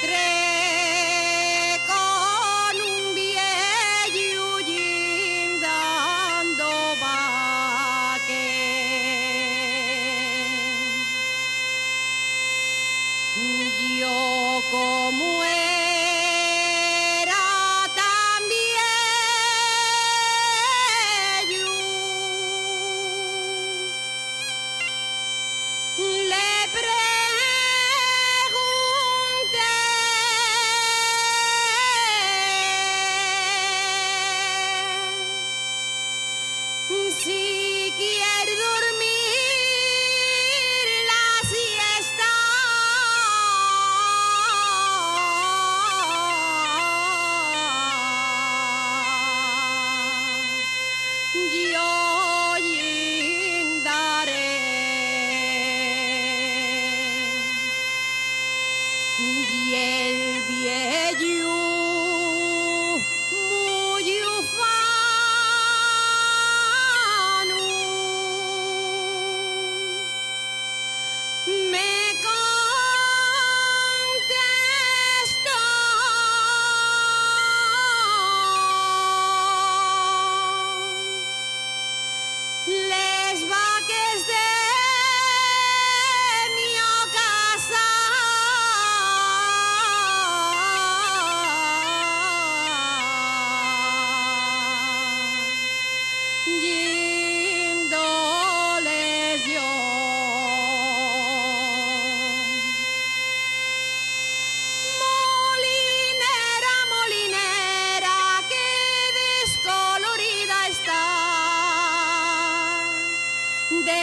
encontré con un viejo dando vaque. Yo como era tan viejo, le pregunté si quiere dormir la siesta. Yo daré. Y el viejo muy ufano me contestó: les vaques de mi casa yéndoles yo. Molinera, molinera, qué descolorida está. De